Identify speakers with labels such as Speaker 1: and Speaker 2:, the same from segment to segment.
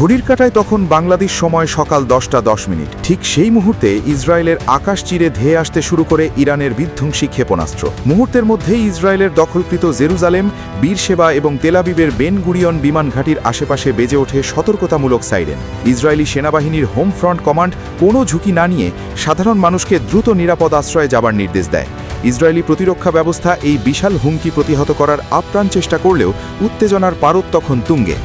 Speaker 1: ঘড়ির কাঁটায় তখন বাংলাদেশ সময় সকাল 10:10। ঠিক সেই মুহূর্তে ইসরায়েলের আকাশ চিরে ধেয়ে আসতে শুরু করে ইরানের বিধ্বংসী ক্ষেপণাস্ত্র। মুহূর্তের মধ্যেই ইসরায়েলের দখলকৃত জেরুজালেম, বীরশেবা এবং তেলাবিবের বেন গুরিয়ন বিমান ঘাঁটির আশেপাশে বেজে ওঠে সতর্কতামূলক সাইরেন। ইসরায়েলি সেনাবাহিনীর হোম ফ্রন্ট কমান্ড কোনো ঝুঁকি না নিয়ে সাধারণ মানুষকে দ্রুত নিরাপদ আশ্রয়ে যাবার নির্দেশ দেয়। ইসরায়েলি প্রতিরক্ষা ব্যবস্থা এই বিশাল হুমকি প্রতিহত করার আপ্রাণ চেষ্টা করলেও উত্তেজনার পারদ তখন তুঙ্গে।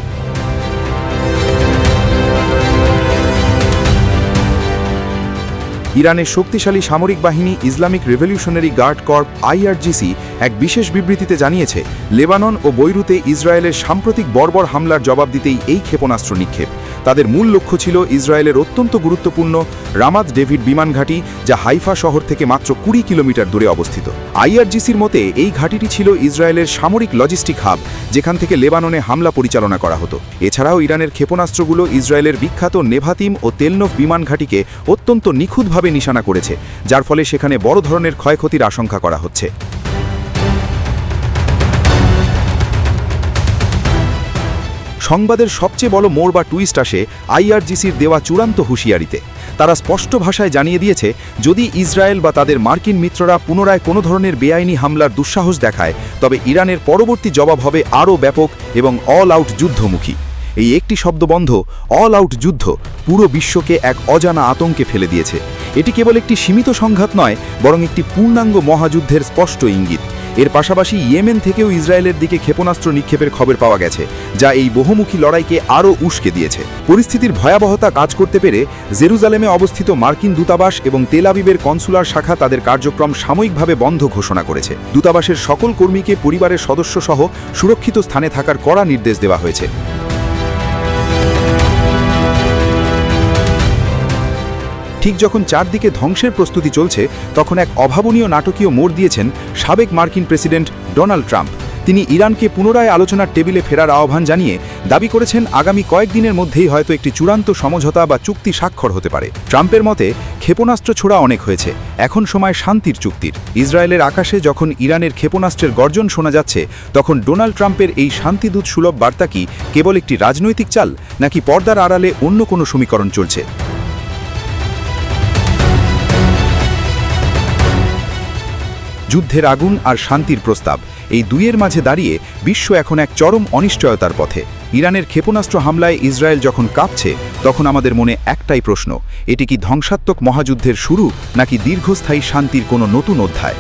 Speaker 1: ইরানের শক্তিশালী সামরিক বাহিনী Islamic revolutionary guard corps IRGC এক বিশেষ বিবৃতিতে জানিয়েছে, লেবানন ও বৈরুতে ইসরায়েলের সাম্প্রতিক বর্বর হামলার জবাব দিতেই এই ক্ষেপণাস্ত্র নিক্ষেপ। তাদের মূল লক্ষ্য ছিল ইসরায়েলের অত্যন্ত গুরুত্বপূর্ণ রামাত ডেভিড বিমান ঘাঁটি, যা হাইফা শহর থেকে মাত্র 20 কিলোমিটার দূরে অবস্থিত। IRGCর মতে এই ঘাঁটিটি ছিল ইসরায়েলের সামরিক লজিস্টিক হাব, যেখান থেকে লেবাননে হামলা পরিচালনা করা হতো। এছাড়াও ইরানের ক্ষেপণাস্ত্রগুলো ইসরায়েলের বিখ্যাত নেভাতিম ও তেলনভ বিমান ঘাঁটিকে অত্যন্ত নিখুঁতভাবে নিশানা করেছে, যার ফলে সেখানে বড় ধরনের ক্ষয়ক্ষতির আশঙ্কা করা হচ্ছে। সংবাদের সবচেয়ে বড় মোড় বা টুইস্ট আসে IRGCর দেওয়া চূড়ান্ত হুঁশিয়ারিতে। তারা স্পষ্ট ভাষায় জানিয়ে দিয়েছে, যদি ইসরায়েল বা তাদের মার্কিন মিত্ররা পুনরায় কোনো ধরনের বেআইনি হামলার দুঃসাহস দেখায়, তবে ইরানের পরবর্তী জবাব হবে আরও ব্যাপক এবং অল আউট যুদ্ধমুখী। এই একটি শব্দবন্ধ অল আউট যুদ্ধ পুরো বিশ্বকে এক অজানা আতঙ্কে ফেলে দিয়েছে। এটি কেবল একটি সীমিত সংঘাত নয়, বরং একটি পূর্ণাঙ্গ মহাযুদ্ধের স্পষ্ট ইঙ্গিত। এর পাশাপাশি ইয়েমেন থেকেও ইসরায়েলের দিকে ক্ষেপণাস্ত্র নিক্ষেপের খবর পাওয়া গেছে, যা এই বহুমুখী লড়াইকে আরও উস্কে দিয়েছে। পরিস্থিতির ভয়াবহতা কাজ করতে পেরে জেরুজালেমে অবস্থিত মার্কিন দূতাবাস এবং তেল আবিবের কনসুলার শাখা তাদের কার্যক্রম সাময়িকভাবে বন্ধ ঘোষণা করেছে। দূতাবাসের সকল কর্মীকে পরিবারের সদস্যসহ সুরক্ষিত স্থানে থাকার কড়া নির্দেশ দেওয়া হয়েছে। ঠিক যখন চারদিকে ধ্বংসের প্রস্তুতি চলছে, তখন এক অভাবনীয় নাটকীয় মোড় দিয়েছেন সাবেক মার্কিন প্রেসিডেন্ট ডোনাল্ড ট্রাম্প। তিনি ইরানকে পুনরায় আলোচনার টেবিলে ফেরার আহ্বান জানিয়ে দাবি করেছেন, আগামী কয়েকদিনের মধ্যেই হয়তো একটি চূড়ান্ত সমঝোতা বা চুক্তি স্বাক্ষর হতে পারে। ট্রাম্পের মতে, ক্ষেপণাস্ত্র ছোড়া অনেক হয়েছে, এখন সময় শান্তির চুক্তির। ইসরায়েলের আকাশে যখন ইরানের ক্ষেপণাস্ত্রের গর্জন শোনা যাচ্ছে, তখন ডোনাল্ড ট্রাম্পের এই শান্তিদূত সুলভ বার্তা কি কেবল একটি রাজনৈতিক চাল, নাকি পর্দার আড়ালে অন্য কোনো সমীকরণ চলছে? যুদ্ধের আগুন আর শান্তির প্রস্তাব, এই দুইয়ের মাঝে দাঁড়িয়ে বিশ্ব এখন এক চরম অনিশ্চয়তার পথে। ইরানের ক্ষেপণাস্ত্র হামলায় ইসরায়েল যখন কাঁপছে, তখন আমাদের মনে একটাই প্রশ্ন, এটি কি ধ্বংসাত্মক মহাযুদ্ধের শুরু, নাকি দীর্ঘস্থায়ী শান্তির কোনো নতুন অধ্যায়?